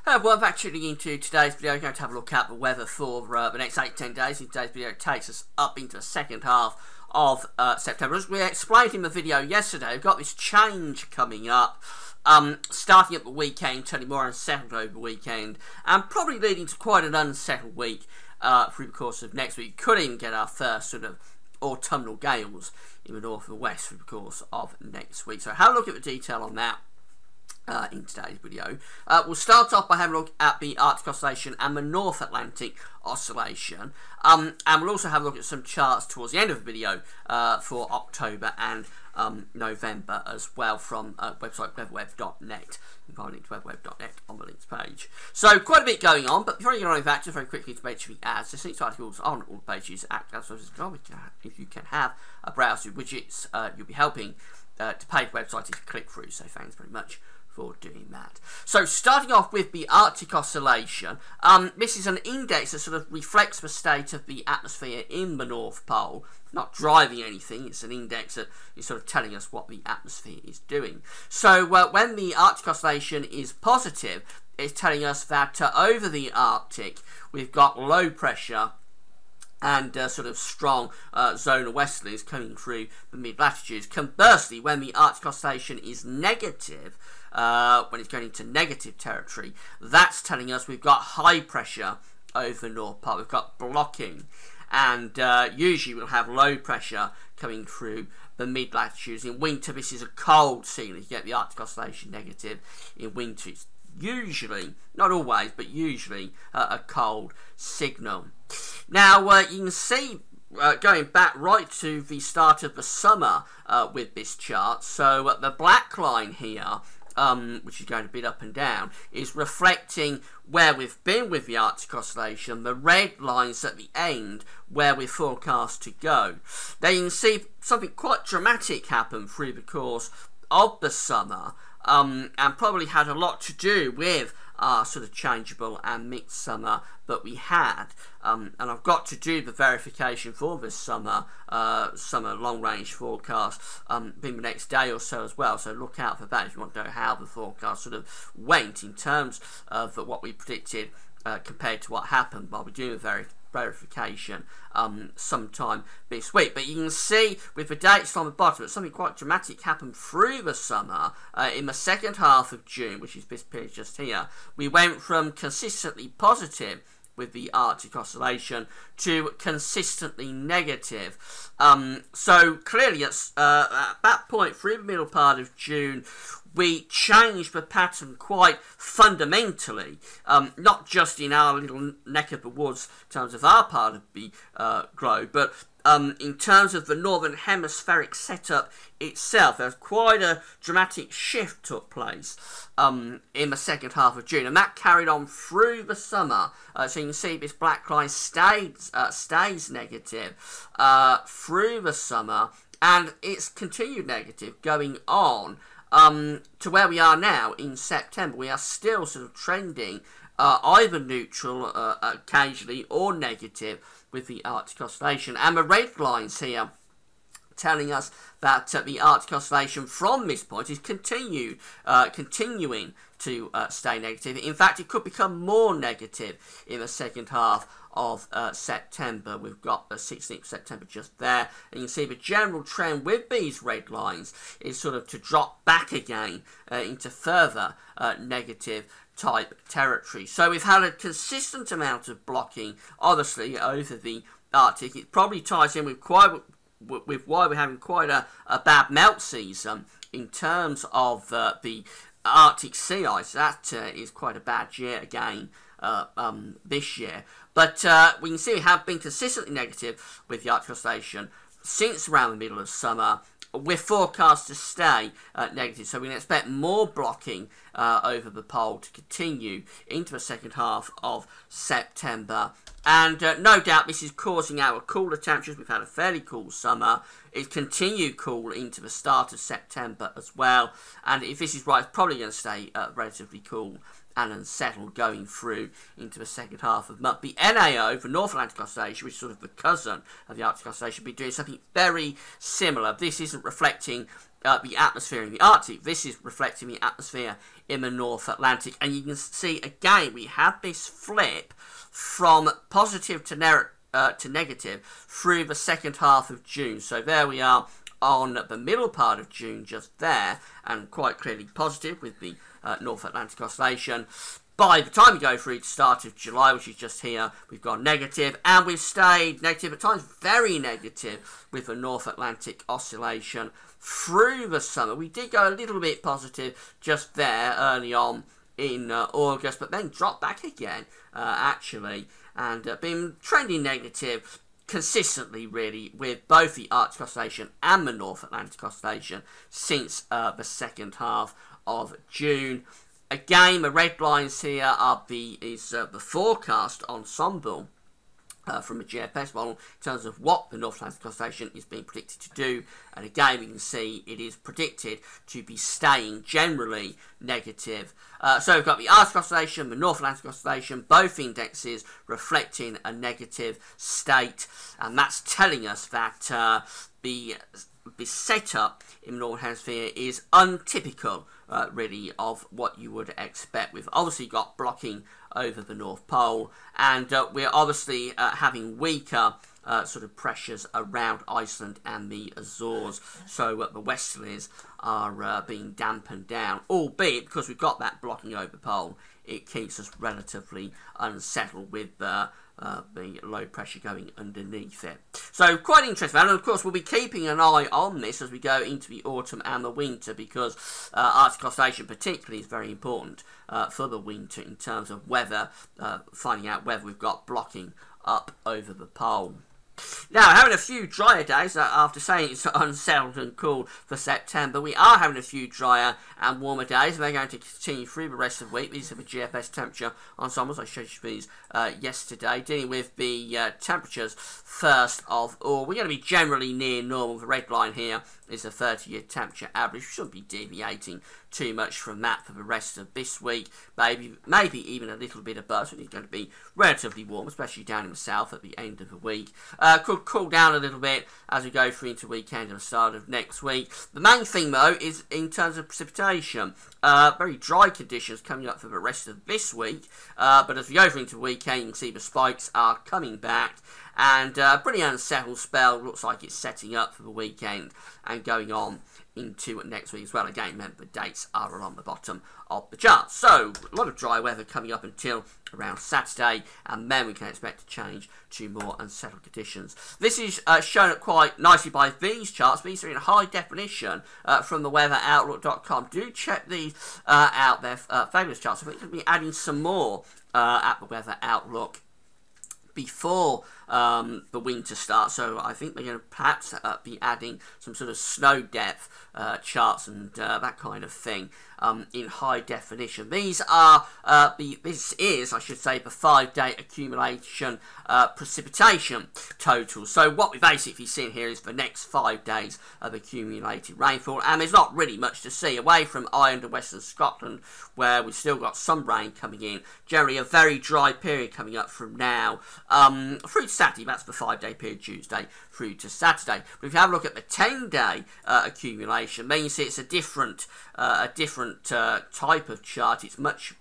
Well, actually into today's video, we're going to have a look at the weather for the next 8-10 days. In today's video, it takes us up into the second half of September. As we explained in the video yesterday, we've got this change coming up, starting at the weekend, turning more unsettled over the weekend, and probably leading to quite an unsettled week through the course of next week. Could even get our first sort of autumnal gales in the north and west through the course of next week. So have a look at the detail on that in today's video. We'll start off by having a look at the Arctic Oscillation and the North Atlantic Oscillation, and we'll also have a look at some charts towards the end of the video for October and November as well from website weatherweb.net. You can find a link to weatherweb.net on the links page. So quite a bit going on, but before you get on with that, just very quickly to mention the ads. There's links to articles on all the pages at if you can have a browse through widgets, you'll be helping to pay the website to click through, so thanks very much for doing that. So starting off with the Arctic Oscillation, this is an index that sort of reflects the state of the atmosphere in the North Pole, not driving anything. It's an index that is sort of telling us what the atmosphere is doing. So when the Arctic Oscillation is positive, it's telling us that over the Arctic we've got low pressure and sort of strong zonal westerlies coming through the mid-latitudes. Conversely, when the Arctic Oscillation is negative, when it's going into negative territory, that's telling us we've got high pressure over the North Pole. We've got blocking, and usually we'll have low pressure coming through the mid-latitudes. In winter, this is a cold signal. You get the Arctic Oscillation negative in winter. It's usually, not always, but usually a cold signal. Now, you can see going back right to the start of the summer with this chart. So the black line here, which is going a bit up and down, is reflecting where we've been with the Arctic Oscillation. The red line's at the end where we're forecast to go. Now you can see something quite dramatic happen through the course of the summer, and probably had a lot to do with our sort of changeable and mixed summer that we had, and I've got to do the verification for this summer long range forecast in the next day or so as well, so look out for that if you want to know how the forecast sort of went in terms of what we predicted compared to what happened. I'll be doing the verification sometime this week. But you can see with the dates on the bottom that something quite dramatic happened through the summer. In the second half of June, which is this period just here, we went from consistently positive with the Arctic Oscillation to consistently negative. So clearly at that point through the middle part of June, we changed the pattern quite fundamentally, not just in our little neck of the woods in terms of our part of the globe, but in terms of the northern hemispheric setup itself. There's quite a dramatic shift took place in the second half of June, and that carried on through the summer. So you can see this black line stays negative through the summer, and it's continued negative going on to where we are now in September. We are still sort of trending either neutral occasionally or negative with the Arctic Oscillation, and the red lines here telling us that the Arctic Oscillation from this point is continuing to stay negative. In fact, it could become more negative in the second half of September. We've got the 16th of September just there, and you can see the general trend with these red lines is sort of to drop back again into further negative type territory. So we've had a consistent amount of blocking, obviously, over the Arctic. It probably ties in with why we're having quite a bad melt season in terms of the Arctic sea ice. That is quite a bad year again this year. But we can see we have been consistently negative with the Arctic Oscillation since around the middle of summer. We're forecast to stay negative, so we can expect more blocking over the pole to continue into the second half of September. And no doubt this is causing our cooler temperatures. We've had a fairly cool summer. It's continued cool into the start of September as well. And if this is right, it's probably going to stay relatively cool and unsettled going through into the second half of the month. The NAO, the North Atlantic Oscillation, which is sort of the cousin of the Arctic Oscillation, will be doing something very similar. This isn't reflecting the atmosphere in the Arctic. This is reflecting the atmosphere in the North Atlantic. And you can see, again, we have this flip from positive to negative through the second half of June. So there we are on the middle part of June, just there, and quite clearly positive with the North Atlantic Oscillation. By the time we go through to the start of July, which is just here, we've gone negative, and we've stayed negative, at times very negative, with the North Atlantic Oscillation through the summer. We did go a little bit positive just there early on in August, but then dropped back again, actually, and been trending negative consistently, really, with both the Arctic Oscillation and the North Atlantic Oscillation since the second half of June. Again, the red lines here are the forecast ensemble from a GFS model in terms of what the North Atlantic Oscillation is being predicted to do. And again, we can see it is predicted to be staying generally negative. So we've got the Arctic Oscillation, the North Atlantic Oscillation, both indexes reflecting a negative state. And that's telling us that the setup in the Northern Hemisphere is untypical, really, of what you would expect. We've obviously got blocking over the North Pole, and we're obviously having weaker sort of pressures around Iceland and the Azores, so the westerlies are being dampened down, albeit because we've got that blocking over the pole, it keeps us relatively unsettled with the low pressure going underneath it. So quite interesting, and of course we'll be keeping an eye on this as we go into the autumn and the winter, because Arctic Oscillation particularly is very important for the winter in terms of weather, finding out whether we've got blocking up over the pole. Now, having a few drier days, after saying it's unsettled and cool for September, we are having a few drier and warmer days, and they're going to continue through the rest of the week. These are the GFS temperature ensembles. I showed you these yesterday, dealing with the temperatures first of all. We're going to be generally near normal. The red line here is the 30-year temperature average. We shouldn't be deviating too much from that for the rest of this week. Maybe even a little bit above, so it's going to be relatively warm, especially down in the south at the end of the week. Could cool down a little bit as we go through into the weekend and the start of next week. The main thing, though, is in terms of precipitation. Very dry conditions coming up for the rest of this week, but as we go through into the weekend, you can see the spikes are coming back, and pretty unsettled spell. Looks like it's setting up for the weekend and going on into next week as well. Again, remember the dates are along the bottom of the chart. So a lot of dry weather coming up until around Saturday, and then we can expect to change to more unsettled conditions. This is shown up quite nicely by these charts. These are in high definition from the weatheroutlook.com. Do check these out. They're fabulous charts. I think we'll be adding some more at the Weather Outlook before the winter starts, so I think they're going to perhaps be adding some sort of snow depth charts and that kind of thing in high definition. These are this is, I should say, the 5-day accumulation precipitation total. So what we're basically seeing here is the next 5 days of accumulated rainfall, and there's not really much to see away from Ireland and Western Scotland, where we've still got some rain coming in. Generally a very dry period coming up from now through to Saturday. That's the 5-day period, Tuesday through to Saturday. But if you have a look at the 10-day accumulation, then you see it's a different type of chart. It's much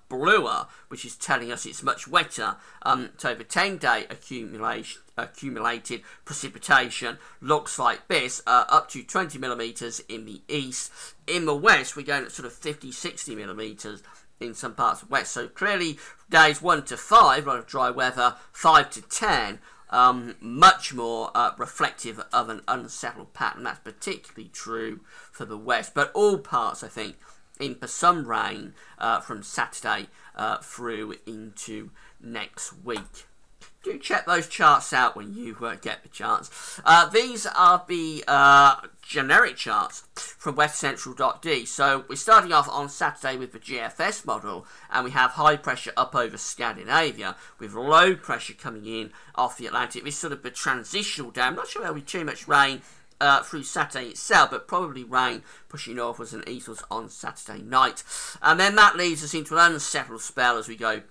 bluer, which is telling us it's much wetter. So the 10-day accumulated precipitation looks like this, up to 20 millimetres in the east. In the west, we're going at sort of 50-60 millimetres in some parts of the west. So clearly days 1 to 5, a lot of dry weather. 5 to 10, much more reflective of an unsettled pattern. That's particularly true for the west, but all parts, I think, in for some rain from Saturday through into next week. Do check those charts out when you get the chance. These are the generic charts from westcentral.d. So we're starting off on Saturday with the GFS model, and we have high pressure up over Scandinavia with low pressure coming in off the Atlantic. This sort of the transitional down. I'm not sure there'll be too much rain through Saturday itself, but probably rain pushing northwards and eastwards on Saturday night. And then that leads us into an unsettled spell as we go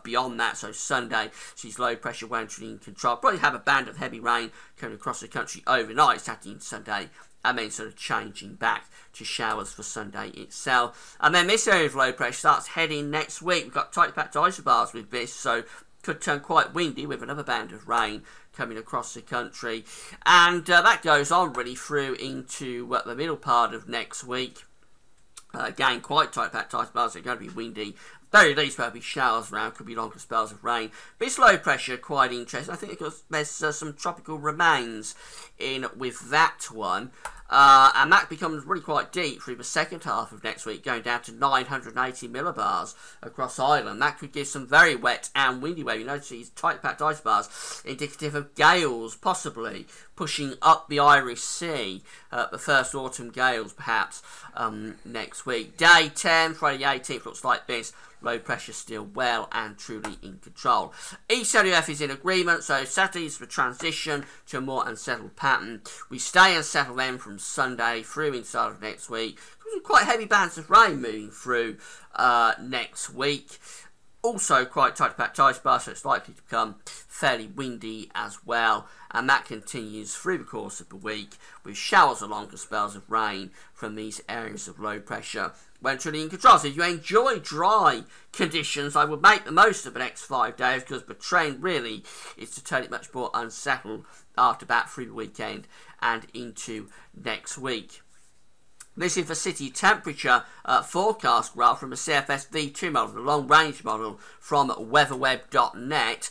beyond that. So Sunday sees low pressure entering in control. Probably have a band of heavy rain coming across the country overnight, Saturday and Sunday, and then sort of changing back to showers for Sunday itself. And then this area of low pressure starts heading next week. We've got tightly packed isobars with this, so could turn quite windy with another band of rain coming across the country. And that goes on really through into the middle part of next week. Again, quite tight packed isobars. They're going to be windy. Very least there'll be showers around, could be longer spells of rain. This low pressure, quite interesting. I think because there's some tropical remains in with that one. And that becomes really quite deep through the second half of next week, going down to 980 millibars across Ireland. That could give some very wet and windy weather. You notice these tight packed isobars, indicative of gales possibly pushing up the Irish Sea, the first autumn gales perhaps next week. Day 10, Friday the 18th, looks like this. Low pressure still well and truly in control. ECWF is in agreement, so Saturday's the transition to a more unsettled pattern. We stay unsettled then from Sunday through inside of next week. Quite heavy bands of rain moving through next week. Also quite tight packed isobars, so it's likely to become fairly windy as well. And that continues through the course of the week with showers or longer spells of rain from these areas of low pressure when truly in control. So if you enjoy dry conditions, I would make the most of the next 5 days, because the trend really is to turn it much more unsettled after that through the weekend and into next week. This is the city temperature forecast graph from a CFS V2 model, the long-range model from weatherweb.net.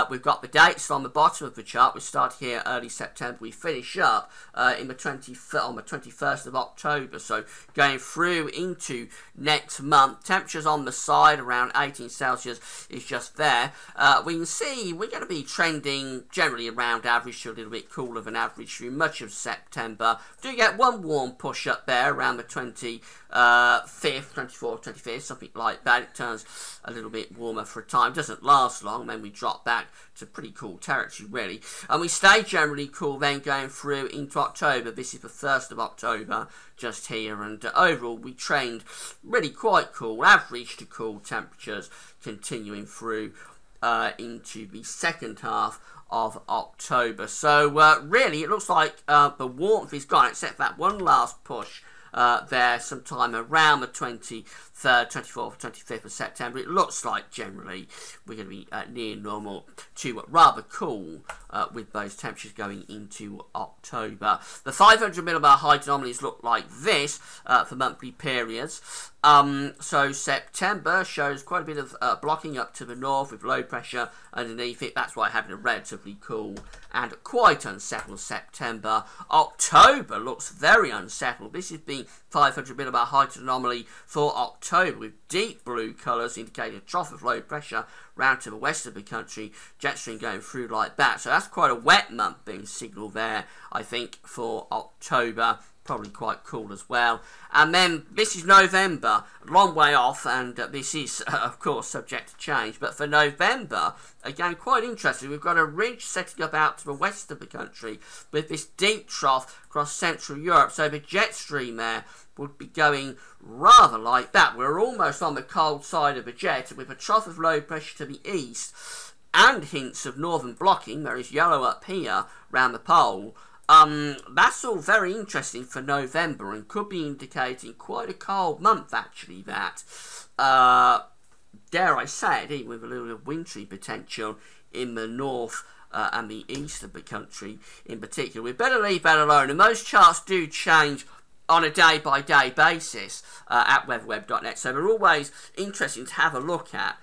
We've got the dates on the bottom of the chart. We start here early September. We finish up on the 21st of October. So going through into next month. Temperatures on the side around 18 Celsius is just there. We can see we're going to be trending generally around average to a little bit cooler than average through much of September. Do get one warm push up there around the 25th, 24th, 25th, something like that. It turns a little bit warmer for a time, doesn't last long, then we drop back to pretty cool territory really, and we stay generally cool then going through into October. This is the 1st of October just here, and overall we trend really quite cool, average to cool temperatures continuing through into the second half of October. So really it looks like the warmth is gone, except that one last push there sometime around the 23rd, 24th, 25th of September. It looks like generally we're going to be near normal to rather cool with those temperatures going into October. The 500 millibar height anomalies look like this for monthly periods. So September shows quite a bit of blocking up to the north with low pressure underneath it. That's why having a relatively cool and quite unsettled September. October looks very unsettled. This is the 500 millibar height anomaly for October with deep blue colours indicating a trough of low pressure round to the west of the country, jet stream going through like that. So that's quite a wet month being signalled there, I think, for October. Probably quite cool as well. And then this is November, a long way off, and this is of course subject to change, but for November, again quite interesting. We've got a ridge setting up out to the west of the country with this deep trough across Central Europe, so the jet stream there would be going rather like that. We're almost on the cold side of the jet with a trough of low pressure to the east and hints of northern blocking. There is yellow up here around the pole. That's all very interesting for November and could be indicating quite a cold month actually, that. Dare I say it, even with a little bit of wintry potential in the north and the east of the country in particular. We better leave that alone, and most charts do change on a day-by-day basis at weatherweb.net, so they're always interesting to have a look at.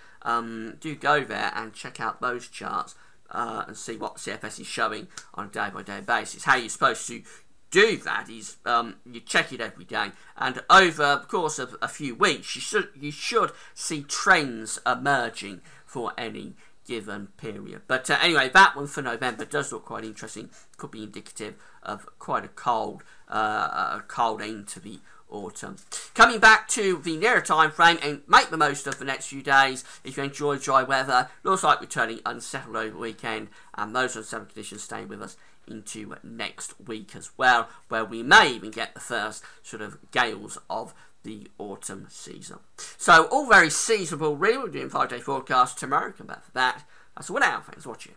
Do go there and check out those charts and see what CFS is showing on a day-by-day basis. How you're supposed to do that is you check it every day, and over the course of a few weeks you should see trends emerging for any given period. But anyway, that one for November does look quite interesting. Could be indicative of quite a cold end to the autumn. Coming back to the nearer time frame, and make the most of the next few days if you enjoy dry weather. Looks like we're turning unsettled over the weekend, and those unsettled conditions staying with us into next week as well, where we may even get the first sort of gales of the autumn season. So all very seasonable really. We're doing 5-day forecast tomorrow. Come back for that. That's all now. Thanks for watching.